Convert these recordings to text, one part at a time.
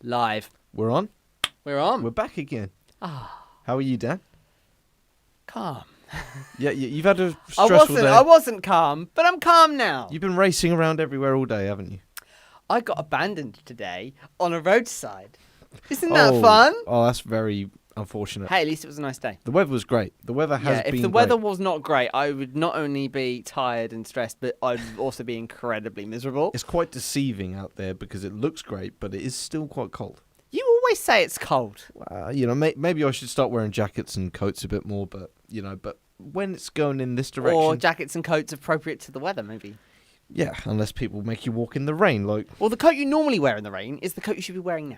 Live. We're on. We're on. We're back again. Ah, How are you, Dan? calm. Yeah, you've had a stressful day. I wasn't calm, but I'm calm now. You've been racing around everywhere all day, haven't you? I got abandoned today on a roadside. Isn't that fun? Oh, that's very unfortunate. Hey, at least it was a nice day. The weather was great. The weather has been if the weather great. was not great, I would not only be tired and stressed, but I'd also be incredibly miserable. It's quite deceiving out there because it looks great, but it is still quite cold. You always say it's cold. Maybe I should start wearing jackets and coats a bit more, but when it's going in this direction... Or jackets and coats appropriate to the weather, maybe. Yeah, unless people make you walk in the rain, like... Well, the coat you normally wear in the rain is the coat you should be wearing now.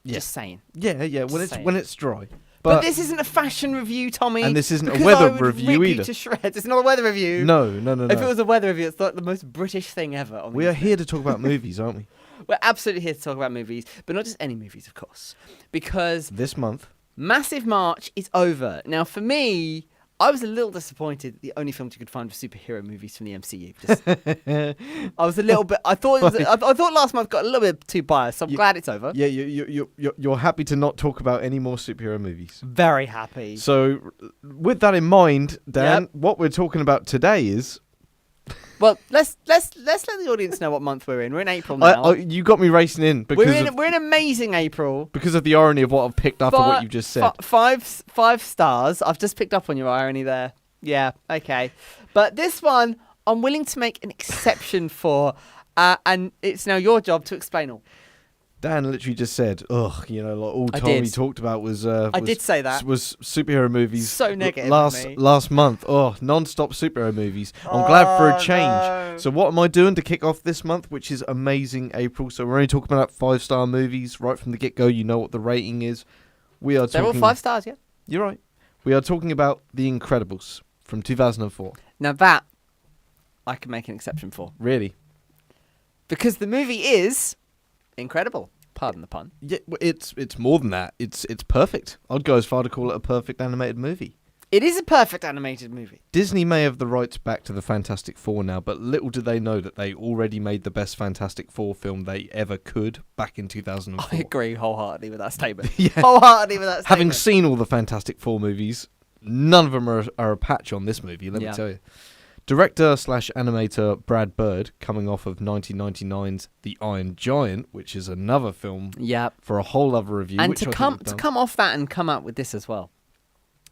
Yeah. Just saying. Yeah, when it's dry. But this isn't a fashion review, Tommy. And this isn't a because weather I would review rip either. You to shreds. It's not a weather review. No. If it was a weather review, it's like the most British thing ever. On the We are internet. here to talk about movies, aren't we? We're absolutely here to talk about movies, but not just any movies, of course. Because This month. Massive March is over. Now, for me, I was a little disappointed that the only films you could find were superhero movies from the MCU. I was a little bit... I thought last month got a little bit too biased, so I'm glad it's over. Yeah, you're happy to not talk about any more superhero movies. Very happy. So, with that in mind, Dan, what we're talking about today is... Well, let's let the audience know what month we're in. We're in April now. You got me racing in because we're in amazing April. Because of the irony of what I've picked up on what you've just said. Five stars. I've just picked up on your irony there. Yeah, okay. But this one, I'm willing to make an exception for, and it's now your job to explain all. Dan literally just said, all Tommy talked about was... I did say that. Was superhero movies. So negative last month. Oh, non-stop superhero movies. I'm glad for a change. No. So what am I doing to kick off this month, which is amazing April? So we're only talking about 5-star movies. Right from the get-go, you know what the rating is. They're all 5 stars, yeah? You're right. We are talking about The Incredibles from 2004. Now that, I can make an exception for. Really? Because the movie is... incredible. Pardon the pun. Yeah, it's more than that. It's perfect. I'd go as far to call it a perfect animated movie. It is a perfect animated movie. Disney may have the rights back to the Fantastic Four now, but little do they know that they already made the best Fantastic Four film they ever could back in 2004. I agree wholeheartedly with that statement. Yeah. Wholeheartedly with that statement. Having seen all the Fantastic Four movies, none of them are a patch on this movie, let me tell you. Director/animator Brad Bird, coming off of 1999's The Iron Giant, which is another film for a whole other review. And to come off that and come out with this as well.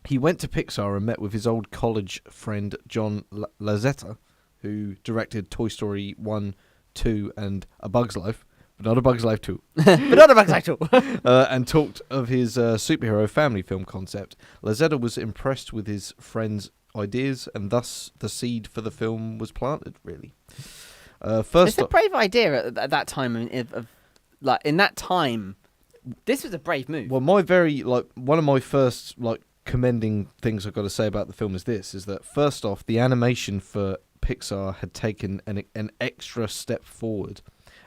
He went to Pixar and met with his old college friend John Lasseter, who directed Toy Story 1, 2 and A Bug's Life, but not A Bug's Life 2. But not A Bug's Life 2. And talked of his superhero family film concept. Lasseter was impressed with his friend's ideas, and thus the seed for the film was planted, really. It's a brave idea at that time. In that time, this was a brave move. Well, one of my first commending things I've got to say about the film is that first off, the animation for Pixar had taken an extra step forward,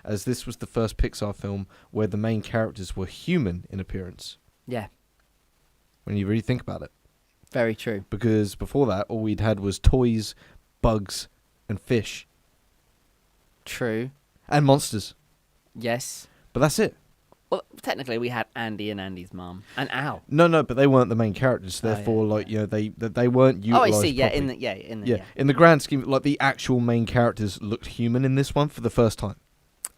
as this was the first Pixar film where the main characters were human in appearance. Yeah. When you really think about it. Very true. Because before that, all we'd had was toys, bugs, and fish. True. And monsters. Yes. But that's it. Well, technically, we had Andy and Andy's mum and Al. No, but they weren't the main characters. Therefore, they weren't utilized. Oh, I see. Yeah, properly. In the grand scheme, the actual main characters looked human in this one for the first time,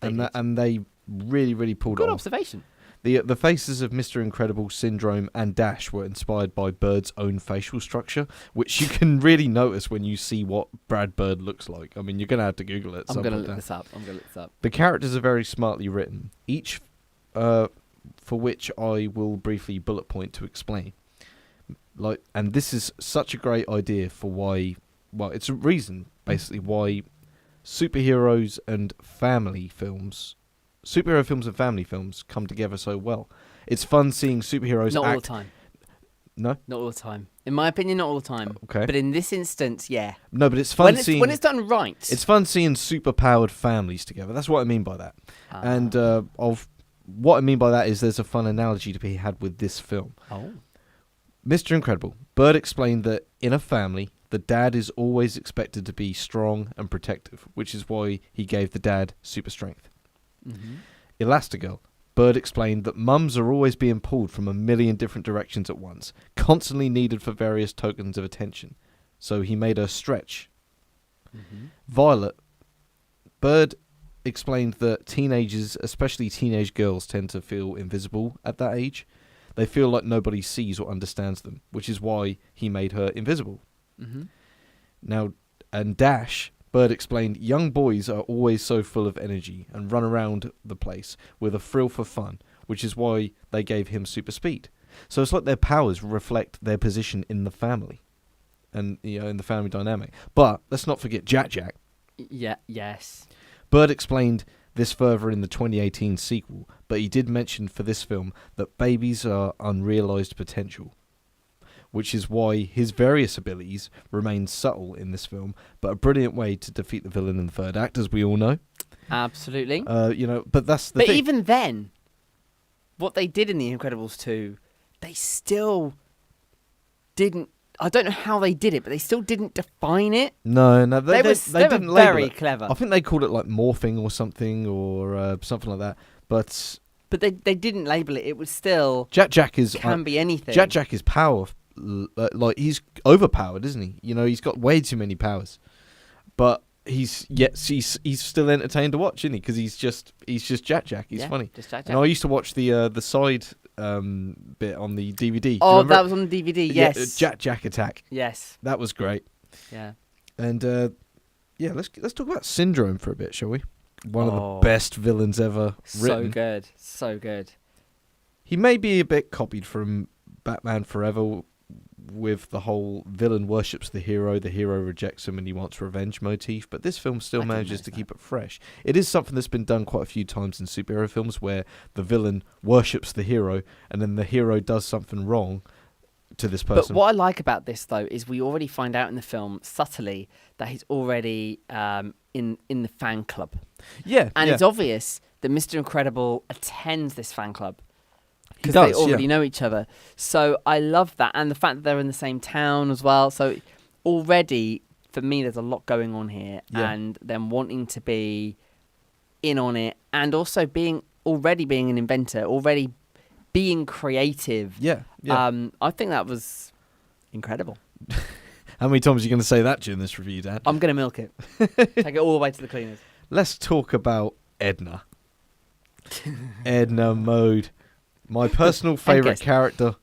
and they really, really pulled it off. Good observation. The faces of Mr. Incredible, Syndrome, and Dash were inspired by Bird's own facial structure, which you can really notice when you see what Brad Bird looks like. I mean, you're going to have to Google it. I'm going to look this up. The characters are very smartly written, each for which I will briefly bullet point to explain. And this is such a great idea for why... Well, it's a reason, basically, why superheroes and family films... Superhero films and family films come together so well. It's fun seeing superheroes Not all the time. No? Not all the time. In my opinion, not all the time. Okay. But in this instance, yeah. No, but it's fun seeing... When it's done right. It's fun seeing super-powered families together. That's what I mean by that. And what I mean by that is there's a fun analogy to be had with this film. Oh. Mr. Incredible. Bird explained that in a family, the dad is always expected to be strong and protective, which is why he gave the dad super strength. Mm-hmm. Elastigirl. Bird explained that mums are always being pulled from a million different directions at once, constantly needed for various tokens of attention. So he made her stretch. Violet. Bird explained that teenagers, especially teenage girls, tend to feel invisible at that age. They feel like nobody sees or understands them, which is why he made her invisible. Now, and Dash, Bird explained, young boys are always so full of energy and run around the place with a thrill for fun, which is why they gave him super speed. So it's like their powers reflect their position in the family and, you know, in the family dynamic. But let's not forget Jack Jack. Yes. Bird explained this further in the 2018 sequel, but he did mention for this film that babies are unrealised potential, which is why his various abilities remain subtle in this film, but a brilliant way to defeat the villain in the third act, as we all know. Absolutely. But that's the thing. But even then, what they did in The Incredibles 2, they still didn't. I don't know how they did it, but they still didn't define it. No, they didn't label very it. Clever. I think they called it like morphing or something, or something like that. But they didn't label it. It was still Jack can be anything. Jack Jack is powerful. Like he's overpowered, isn't he? You know, he's got way too many powers, but he's still entertained to watch, isn't he? Because he's just Jack Jack. He's funny. Just Jack Jack. And I used to watch the side bit on the DVD. Oh, that was on the DVD. Yes. Jack Jack Attack. Yes. That was great. Yeah. And let's talk about Syndrome for a bit, shall we? One of the best villains ever written. So good. He may be a bit copied from Batman Forever, with the whole villain worships the hero rejects him and he wants revenge motif, but this film still manages to keep it fresh. It is something that's been done quite a few times in superhero films, where the villain worships the hero and then the hero does something wrong to this person. But what I like about this, though, is we already find out in the film subtly that he's already in the fan club. Yeah. And it's obvious that Mr. Incredible attends this fan club. Because they already know each other. So I love that. And the fact that they're in the same town as well. So already, for me, there's a lot going on here. Yeah. And them wanting to be in on it. And also already being an inventor. Already being creative. Yeah. I think that was incredible. How many times are you going to say that during this review, Dan? I'm going to milk it. Take it all the way to the cleaners. Let's talk about Edna. Edna Mode. My personal favourite character,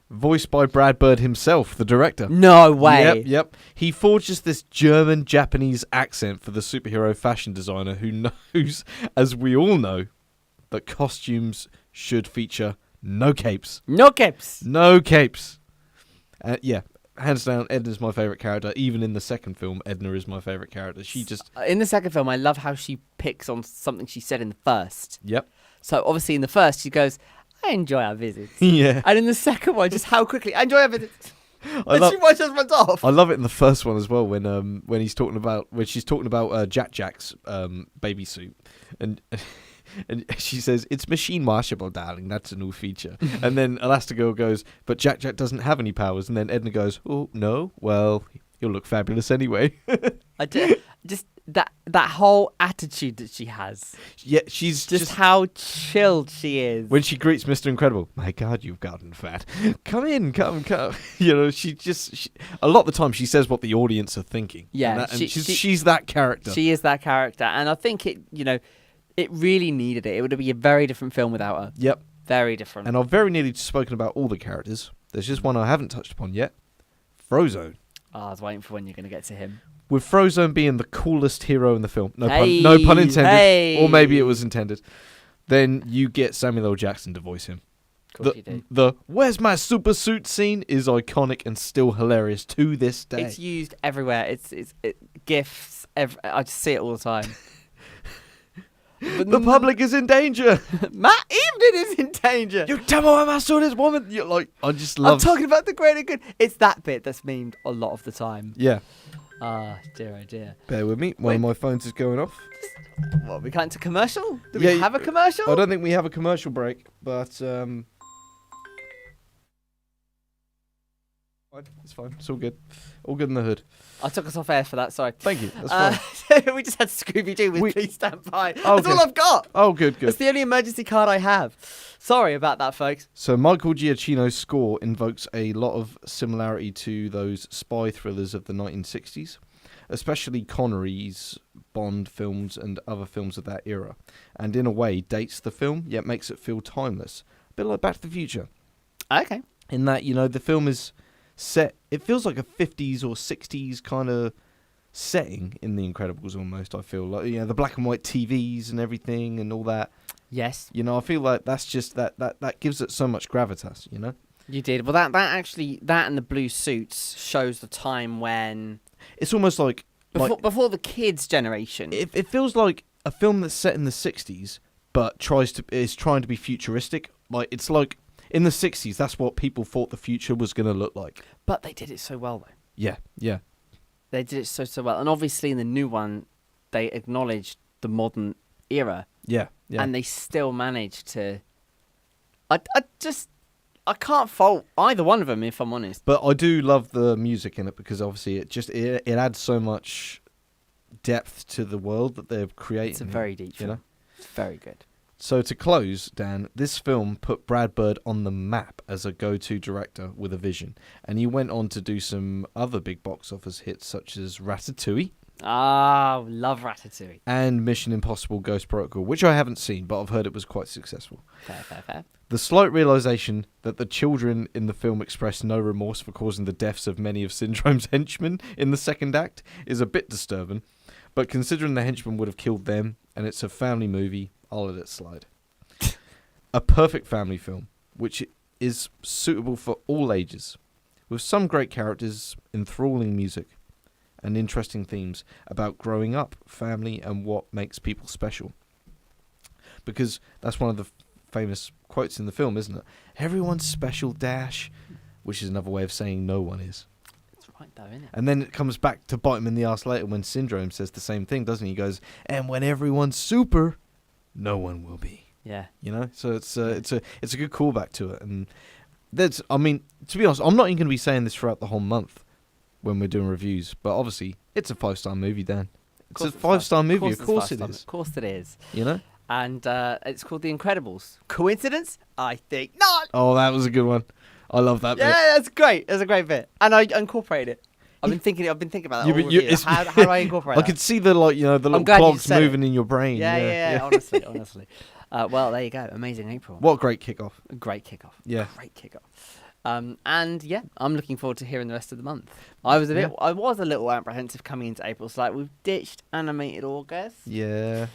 voiced by Brad Bird himself, the director. No way. Yep. He forges this German-Japanese accent for the superhero fashion designer who knows, as we all know, that costumes should feature no capes. No capes. No capes. Hands down, Edna's my favourite character. Even in the second film, Edna is my favourite character. She just... In the second film, I love how she picks on something she said in the first. Yep. So obviously in the first, she goes... I enjoy our visits. Yeah. And in the second one, just how quickly I enjoy our visits. She just runs off. I love it in the first one as well when she's talking about Jack Jack's baby suit, and she says it's machine washable, darling. That's a new feature. And then Elastigirl goes, but Jack Jack doesn't have any powers. And then Edna goes, oh no, well you'll look fabulous anyway. Just that whole attitude that she has. Yeah, she's just how chilled she is. When she greets Mr. Incredible, my God, you've gotten fat. Come in, come. You know, she a lot of the time she says what the audience are thinking. Yeah, she's that character. She is that character, and I think it really needed it. It would be a very different film without her. Yep, very different. And I've very nearly spoken about all the characters. There's just one I haven't touched upon yet. Frozone. I was waiting for when you're going to get to him. With Frozone being the coolest hero in the film, no pun intended, or maybe it was intended, then you get Samuel L. Jackson to voice him. Of course you do. The "Where's my super suit" scene is iconic and still hilarious to this day. It's used everywhere. It's GIFs. I just see it all the time. The public is in danger. Matt Evening is in danger. You tell me why I saw this woman. You're like, I just love. I'm talking about the greater good. It's that bit that's memed a lot of the time. Yeah. Dear, oh dear. Bear with me. One of my phones is going off. What, we can't to commercial? Do we have a commercial? I don't think we have a commercial break, but It's fine. It's all good. All good in the hood. I took us off air for that. Sorry. Thank you. That's fine. We just had Scooby-Doo with Please Stand By. Oh, That's okay. all I've got. Oh, good. That's the only emergency card I have. Sorry about that, folks. So Michael Giacchino's score invokes a lot of similarity to those spy thrillers of the 1960s, especially Connery's Bond films and other films of that era, and in a way dates the film, yet makes it feel timeless. A bit like Back to the Future. Okay. In that, the film is set, it feels like a 50s or 60s kind of setting in The Incredibles almost, I feel like, the black and white TVs and everything and all that. Yes. I feel like that's just that gives it so much gravitas, You did. Well, that actually, that and the blue suits shows the time when... It's almost like... Before the kids' generation. It feels like a film that's set in the 60s, but is trying to be futuristic. It's like... In the 60s, that's what people thought the future was going to look like. But they did it so well, though. Yeah. They did it so well. And obviously in the new one, they acknowledged the modern era. Yeah. And they still managed to... I can't fault either one of them, if I'm honest. But I do love the music in it because obviously it adds so much depth to the world that they're creating. It's a very deep film. It's very good. So to close, Dan, this film put Brad Bird on the map as a go-to director with a vision. And he went on to do some other big box office hits such as Ratatouille. Ah, love Ratatouille. And Mission Impossible Ghost Protocol, which I haven't seen, but I've heard it was quite successful. Fair. The slight realization that the children in the film express no remorse for causing the deaths of many of Syndrome's henchmen in the second act is a bit disturbing. But considering the henchmen would have killed them, and it's a family movie, I'll let it slide. A perfect family film, which is suitable for all ages, with some great characters, enthralling music, and interesting themes about growing up, family, and what makes people special. Because that's one of the famous quotes in the film, isn't it? Everyone's special, dash, which is another way of saying no one is. It's right though, isn't it? And then it comes back to bite him in the arse later when Syndrome says the same thing, doesn't he? He goes, and when everyone's super, no one will be. Yeah. So it's a good callback to it. And to be honest, I'm not even going to be saying this throughout the whole month when we're doing reviews, but obviously it's a 5-star movie, Dan. It's a 5-star movie, of course it is. Of course it is. And it's called The Incredibles. Coincidence? I think not. Oh, that was a good one. I love that bit. Yeah, that's great. That's a great bit. And I incorporated it. I've been thinking about that. How do I incorporate that? I could see the the little clogs moving in your brain. Yeah. Honestly. Well, there you go. Amazing April. What a great kickoff. A great kickoff. Yeah. Great kickoff. And yeah, I'm looking forward to hearing the rest of the month. I was a little apprehensive coming into April. So we've ditched animated August. Yeah.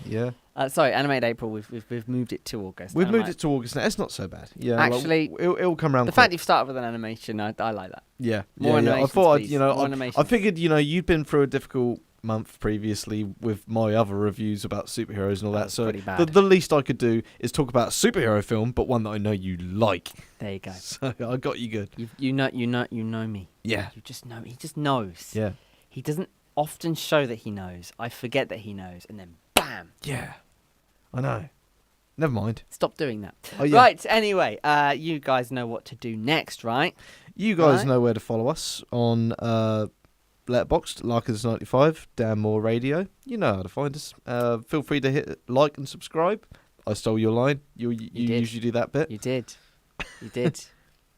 Sorry, animated April. We've moved it to August. We've moved it to August now. It's not so bad. Yeah. Actually, it'll come around. The fact you've started with an animation, I like that. Yeah. More animations, I thought please. I figured you'd been through a difficult month previously with my other reviews about superheroes and all that. So the least I could do is talk about a superhero film, but one that I know you like. There you go. So I got you good. You know me. Yeah. You just know. He just knows. Yeah. He doesn't often show that he knows. I forget that he knows, and then bam. Yeah. I know. Never mind. Stop doing that. Oh, yeah. Right. Anyway, you guys know what to do next, right? You guys know where to follow us on Letterboxd, Larkers95, Dan Moore Radio. You know how to find us. Feel free to hit like and subscribe. I stole your line. You usually do that bit. You did.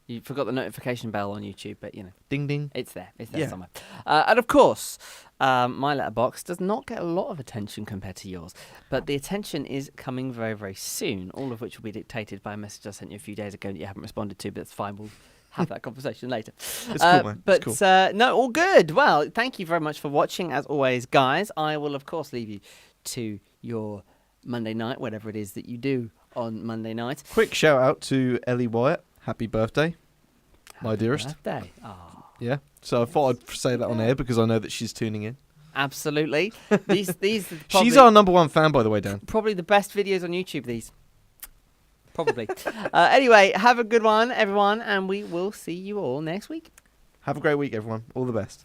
You forgot the notification bell on YouTube, but Ding ding. It's there somewhere. And of course, my letterbox does not get a lot of attention compared to yours, but the attention is coming very, very soon, all of which will be dictated by a message I sent you a few days ago that you haven't responded to, but it's fine. We'll have that conversation later. It's cool, man. But it's cool. No, all good. Well, thank you very much for watching. As always, guys, I will, of course, leave you to your Monday night, whatever it is that you do on Monday night. Quick shout out to Ellie Wyatt. Happy birthday, my dearest. Birthday. Oh. Yeah. So I thought I'd say that on air because I know that she's tuning in. Absolutely. These are probably, she's our #1 fan, by the way, Dan. Probably the best videos on YouTube, these. Probably. Anyway, have a good one, everyone, and we will see you all next week. Have a great week, everyone. All the best.